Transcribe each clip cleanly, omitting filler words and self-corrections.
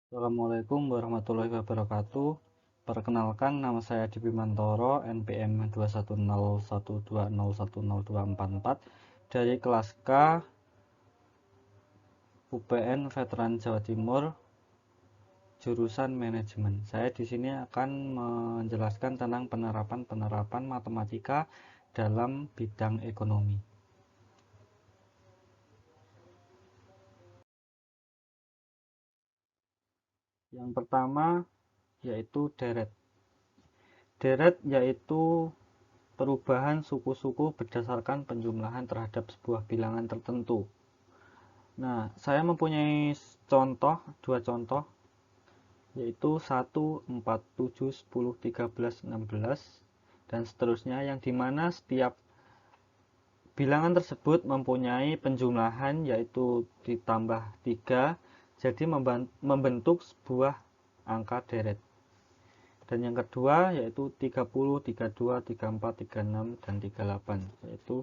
Assalamualaikum warahmatullahi wabarakatuh. Perkenalkan, nama saya Dibi Mantoro, NPM 21012010244 dari kelas K UPN Veteran Jawa Timur, jurusan manajemen. Saya di sini akan menjelaskan tentang penerapan matematika dalam bidang ekonomi. Yang pertama yaitu deret. Deret yaitu perubahan suku-suku berdasarkan penjumlahan terhadap sebuah bilangan tertentu. Nah, saya mempunyai dua contoh, yaitu 1, 4, 7, 10, 13, 16, dan seterusnya, yang dimana setiap bilangan tersebut mempunyai penjumlahan yaitu ditambah 3, jadi membentuk sebuah angka deret. Dan yang kedua yaitu 30, 32, 34, 36, dan 38, yaitu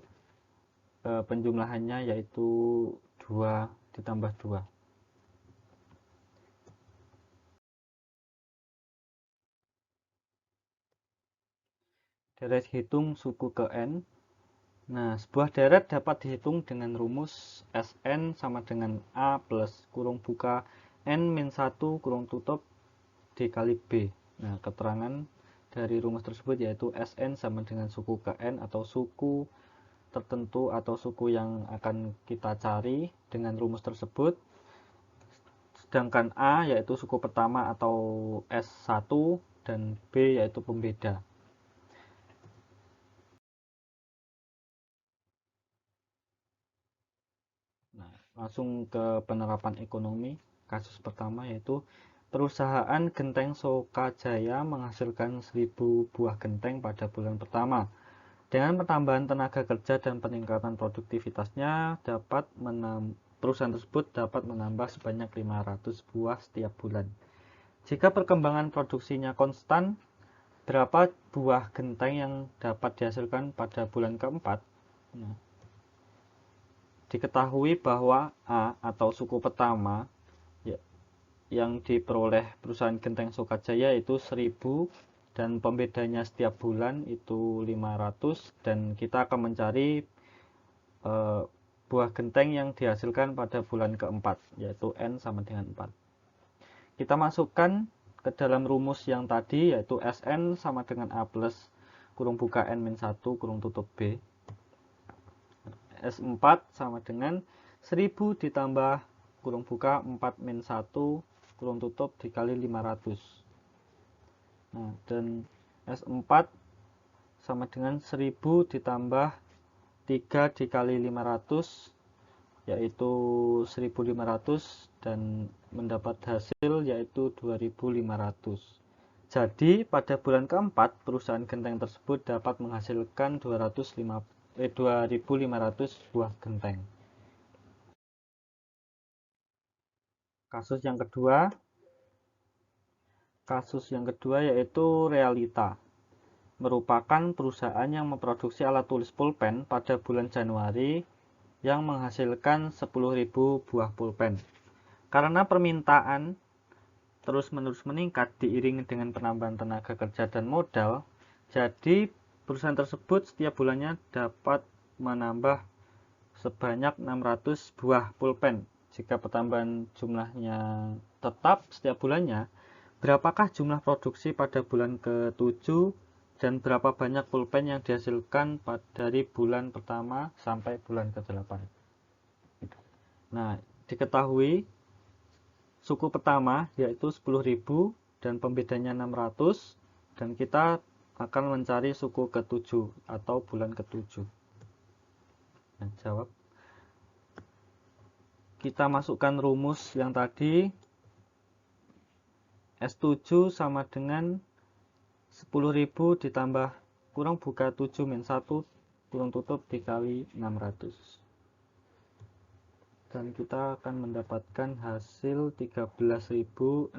penjumlahannya yaitu 2 ditambah 2. Deret hitung suku ke N. Nah, sebuah deret dapat dihitung dengan rumus Sn sama dengan A plus kurung buka N min 1 kurung tutup dikali B. Nah, keterangan dari rumus tersebut yaitu Sn sama dengan suku ke N atau suku tertentu atau suku yang akan kita cari dengan rumus tersebut. Sedangkan A yaitu suku pertama atau S1 dan B yaitu pembeda. Nah, langsung ke penerapan ekonomi. Kasus pertama yaitu perusahaan Genteng Sokajaya menghasilkan 1000 buah genteng pada bulan pertama. Dengan pertambahan tenaga kerja dan peningkatan produktivitasnya, perusahaan tersebut dapat menambah sebanyak 500 buah setiap bulan. Jika perkembangan produksinya konstan, berapa buah genteng yang dapat dihasilkan pada bulan keempat? Nah, diketahui bahwa A atau suku pertama ya, yang diperoleh perusahaan Genteng Sokajaya itu 1000 dan pembedanya setiap bulan itu 500, dan kita akan mencari buah genteng yang dihasilkan pada bulan keempat yaitu N sama dengan 4. Kita masukkan ke dalam rumus yang tadi yaitu Sn sama dengan A plus kurung buka N min 1 kurung tutup B. S4 sama dengan 1000 ditambah kurung buka 4 min 1 kurung tutup dikali 500. Nah, dan S4 sama dengan 1000 ditambah 3 dikali 500 yaitu 1500, dan mendapat hasil yaitu 2500. Jadi pada bulan keempat perusahaan genteng tersebut dapat menghasilkan 2500 buah genteng. Kasus yang kedua yaitu Realita, merupakan perusahaan yang memproduksi alat tulis pulpen pada bulan Januari yang menghasilkan 10.000 buah pulpen. Karena permintaan terus-menerus meningkat diiringi dengan penambahan tenaga kerja dan modal, jadi perusahaan tersebut setiap bulannya dapat menambah sebanyak 600 buah pulpen. Jika pertambahan jumlahnya tetap setiap bulannya, berapakah jumlah produksi pada bulan ke-7 dan berapa banyak pulpen yang dihasilkan dari bulan pertama sampai bulan ke-8? Nah, diketahui suku pertama yaitu 10.000 dan pembedanya 600, dan kita akan mencari suku ke-7 atau bulan ke-7. Nah, jawab. Kita masukkan rumus yang tadi. S7 sama dengan 10.000 ditambah kurang buka 7 min 1 kurang tutup dikali 600. Dan kita akan mendapatkan hasil 13.600.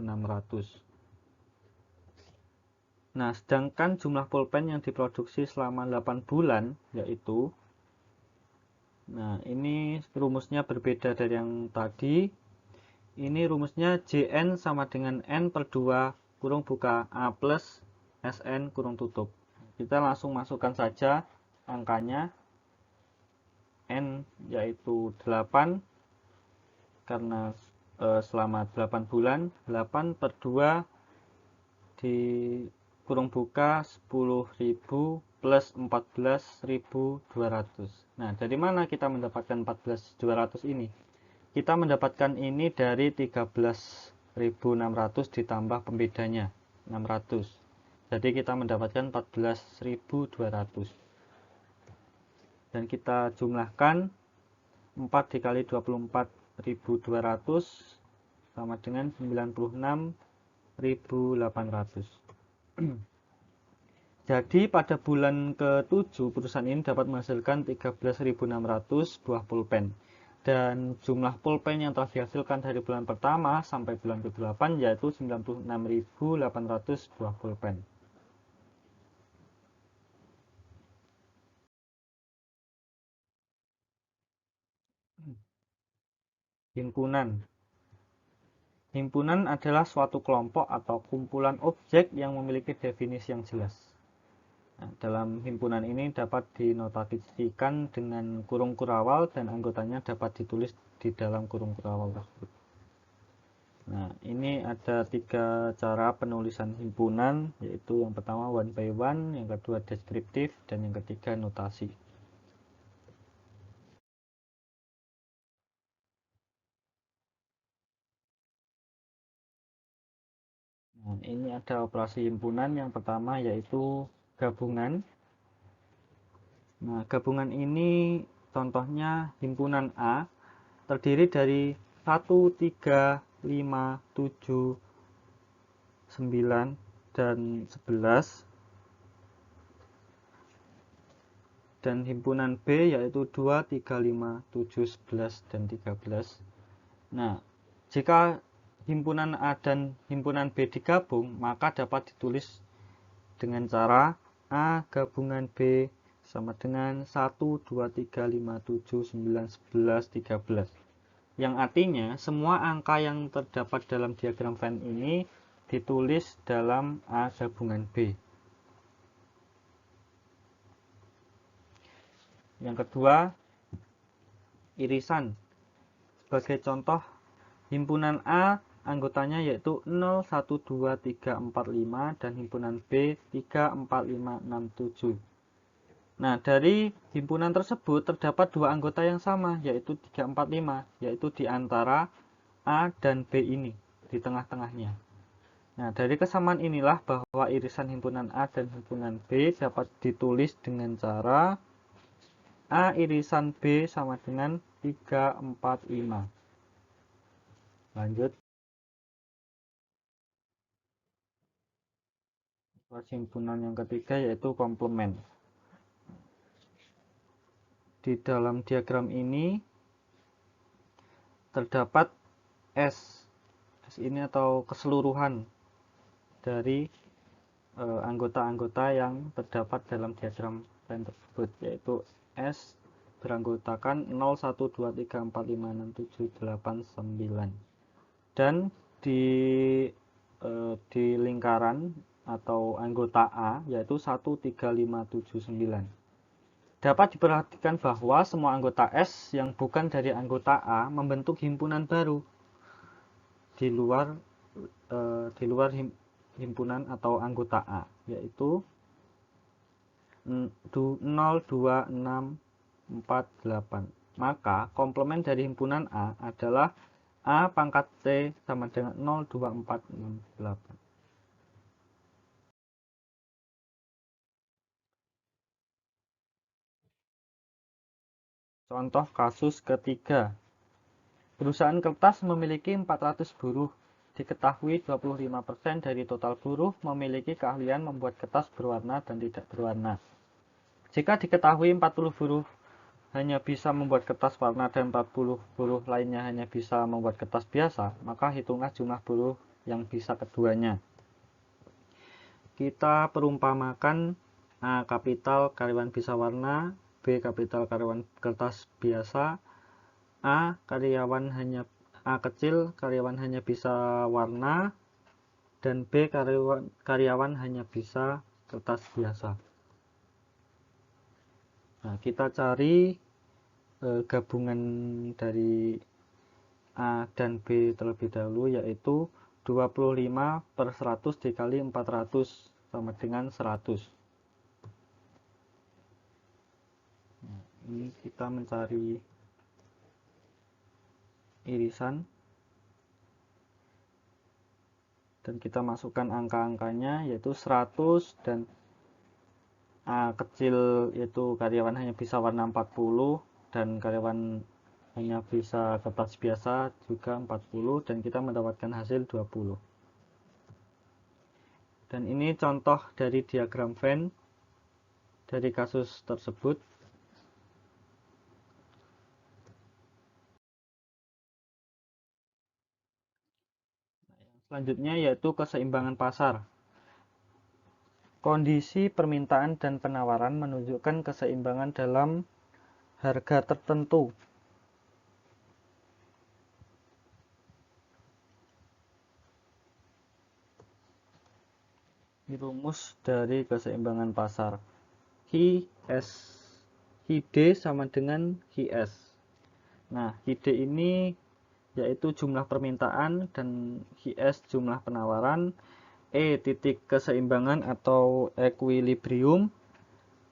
Nah, sedangkan jumlah pulpen yang diproduksi selama 8 bulan yaitu, nah ini rumusnya berbeda dari yang tadi. Ini rumusnya JN sama dengan N per 2 kurung buka A plus SN kurung tutup. Kita langsung masukkan saja angkanya. N yaitu 8 karena selama 8 bulan. 8 per 2 di kurung buka 10.000 plus 14.200. Nah, dari mana kita mendapatkan 14.200 ini? Kita mendapatkan ini dari 13.600 ditambah pembedanya 600. Jadi kita mendapatkan 14.200. Dan kita jumlahkan 4 dikali 24.200 sama dengan 96.800. Jadi pada bulan ke-7 perusahaan ini dapat menghasilkan 13.600 buah pulpen. Dan jumlah pulpen yang telah dihasilkan dari bulan pertama sampai bulan ke-8 yaitu 96.800 buah pulpen. Himpunan. Himpunan adalah suatu kelompok atau kumpulan objek yang memiliki definisi yang jelas. Nah, dalam himpunan ini dapat dinotasikan dengan kurung kurawal dan anggotanya dapat ditulis di dalam kurung kurawal tersebut. Nah, ini ada 3 cara penulisan himpunan, yaitu yang pertama one by one, yang kedua deskriptif, dan yang ketiga notasi. Nah, ini ada operasi himpunan yang pertama yaitu gabungan. Nah, gabungan ini contohnya himpunan A terdiri dari 1, 3, 5, 7, 9, dan 11. Dan himpunan B yaitu 2, 3, 5, 7, 11, dan 13. Nah, jika himpunan A dan himpunan B digabung, maka dapat ditulis dengan cara A gabungan B sama dengan 1, 2, 3, 5, 7, 9, 11, 13. Yang artinya semua angka yang terdapat dalam diagram Venn ini ditulis dalam A gabungan B. Yang kedua, irisan. Sebagai contoh, himpunan A anggotanya yaitu 0, 1, 2, 3, 4, 5 dan himpunan B 3, 4, 5, 6, 7. Nah, dari himpunan tersebut terdapat 2 anggota yang sama, yaitu 3, 4, 5, yaitu di antara A dan B ini, di tengah-tengahnya. Nah, dari kesamaan inilah bahwa irisan himpunan A dan himpunan B dapat ditulis dengan cara A irisan B sama dengan 3, 4, 5. Lanjut. Himpunan yang ketiga yaitu komplement. Di dalam diagram ini terdapat S. S ini atau keseluruhan dari anggota-anggota yang terdapat dalam diagram Venn tersebut, yaitu S beranggotakan 0, 1, 2, 3, 4, 5, 6, 7, 8, 9. Dan di lingkaran atau anggota A yaitu 1, 3, 5, 7, 9. Dapat diperhatikan bahwa semua anggota S yang bukan dari anggota A membentuk himpunan baru di luar himpunan atau anggota A, yaitu 0, 2, 6, 4, 8. Maka komplement dari himpunan A adalah A pangkat C sama dengan 0, 2, 4, 6, 8. Contoh kasus ketiga. Perusahaan kertas memiliki 400 buruh. Diketahui 25% dari total buruh memiliki keahlian membuat kertas berwarna dan tidak berwarna. Jika diketahui 40 buruh hanya bisa membuat kertas warna dan 40 buruh lainnya hanya bisa membuat kertas biasa, maka hitunglah jumlah buruh yang bisa keduanya. Kita perumpamakan A kapital karyawan bisa warna, B kapital karyawan kertas biasa, A karyawan hanya A kecil karyawan hanya bisa warna, dan B karyawan hanya bisa kertas biasa. Nah, kita cari gabungan dari A dan B terlebih dahulu, yaitu 25/100 dikali 400 sama dengan 100. Nah, ini kita mencari irisan dan kita masukkan angka-angkanya, yaitu 100 dan A kecil yaitu karyawan hanya bisa warna 40 dan karyawan hanya bisa kertas biasa juga 40, dan kita mendapatkan hasil 20. Dan ini contoh dari diagram Venn dari kasus tersebut. Selanjutnya yaitu keseimbangan pasar. Kondisi permintaan dan penawaran menunjukkan keseimbangan dalam harga tertentu. Ini rumus dari keseimbangan pasar. HID sama dengan HIS. Nah, HID ini yaitu jumlah permintaan dan HIS jumlah penawaran, E titik keseimbangan atau equilibrium,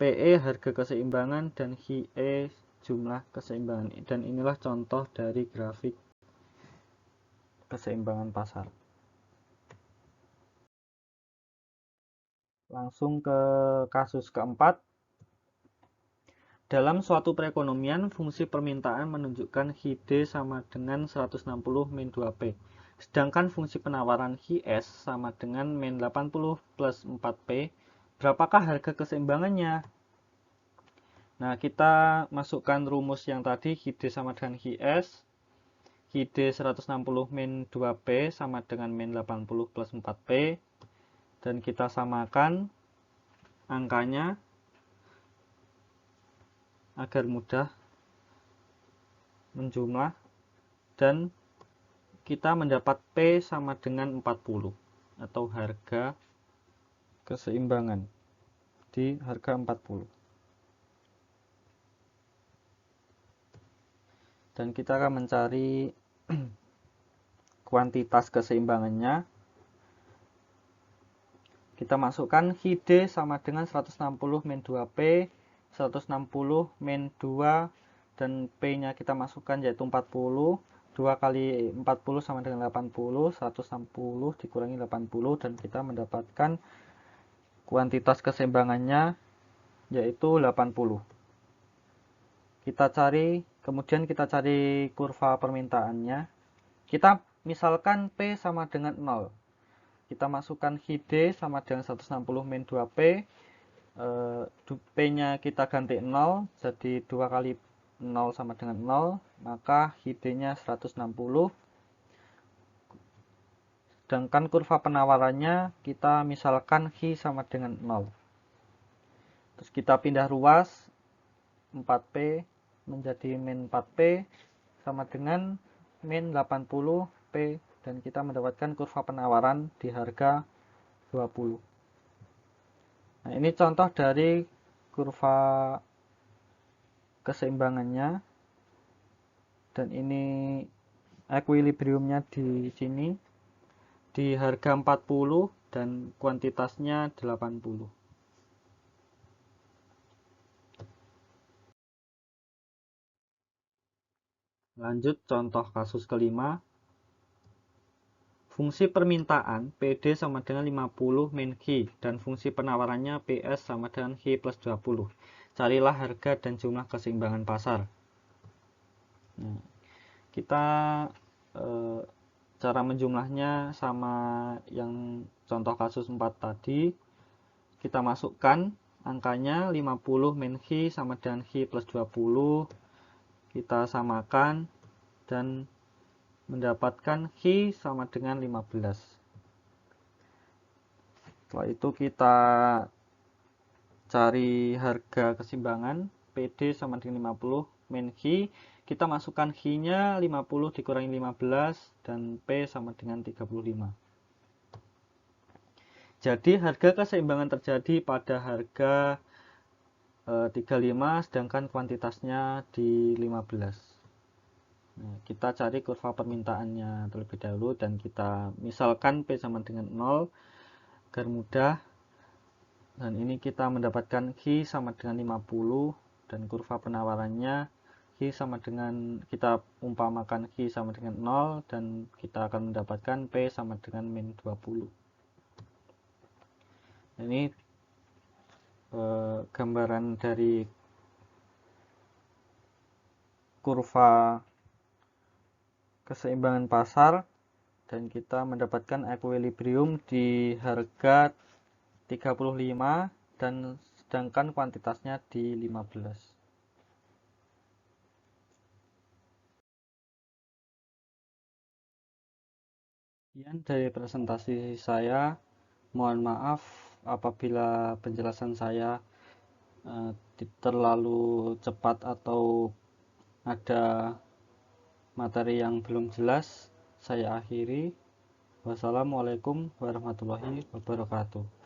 PE harga keseimbangan, dan HIE jumlah keseimbangan. Dan inilah contoh dari grafik keseimbangan pasar. Langsung ke kasus keempat. Dalam suatu perekonomian, fungsi permintaan menunjukkan HID sama dengan 160 min 2P. Sedangkan fungsi penawaran HIS sama dengan min 80 plus 4P. Berapakah harga keseimbangannya? Nah, kita masukkan rumus yang tadi, HID sama dengan HIS. HID 160 min 2P sama dengan min 80 plus 4P. Dan kita samakan angkanya agar mudah menjumlah, dan kita mendapat P sama dengan 40 atau harga keseimbangan di harga 40. Dan kita akan mencari kuantitas keseimbangannya. Kita masukkan HID sama dengan 160 min 2P, 160 min 2, dan P-nya kita masukkan yaitu 40. 2 kali 40 sama dengan 80, 160 dikurangi 80, dan kita mendapatkan kuantitas keseimbangannya yaitu 80. Kemudian kita cari kurva permintaannya. Kita misalkan P sama dengan 0. Kita masukkan HID sama dengan 160 min 2P. P-nya kita ganti 0, jadi 2 kali 0 sama dengan 0, maka HID-nya 160. Sedangkan kurva penawarannya kita misalkan Hi sama dengan 0. Terus kita pindah ruas, 4P menjadi min 4P sama dengan min 80P, dan kita mendapatkan kurva penawaran di harga 20. Nah, ini contoh dari kurva keseimbangannya, dan ini equilibriumnya di sini di harga 40 dan kuantitasnya 80. Lanjut contoh kasus kelima. Fungsi permintaan PD sama dengan 50 min Hi dan fungsi penawarannya PS sama dengan Hi plus 20. Carilah harga dan jumlah keseimbangan pasar. Nah, kita cara menjumlahnya sama yang contoh kasus 4 tadi. Kita masukkan angkanya 50 min Hi sama dengan Hi plus 20. Kita samakan dan mendapatkan Hi sama dengan 15. Setelah itu kita cari harga keseimbangan PD sama dengan 50 min Hi. kita masukkan Q-nya 50 dikurangi 15 dan P sama dengan 35. Jadi harga keseimbangan terjadi pada harga 35 sedangkan kuantitasnya di 15. Nah, kita cari kurva permintaannya terlebih dahulu dan kita misalkan P sama dengan 0 agar mudah. Dan ini kita mendapatkan Q sama dengan 50 dan kurva penawarannya Q sama dengan, kita umpamakan Q sama dengan 0 dan kita akan mendapatkan P sama dengan min 20. Ini gambaran dari kurva keseimbangan pasar dan kita mendapatkan equilibrium di harga 35 dan sedangkan kuantitasnya di 15. Sekian dari presentasi saya. Mohon maaf apabila penjelasan saya terlalu cepat atau ada materi yang belum jelas. Saya akhiri. Wassalamualaikum warahmatullahi wabarakatuh.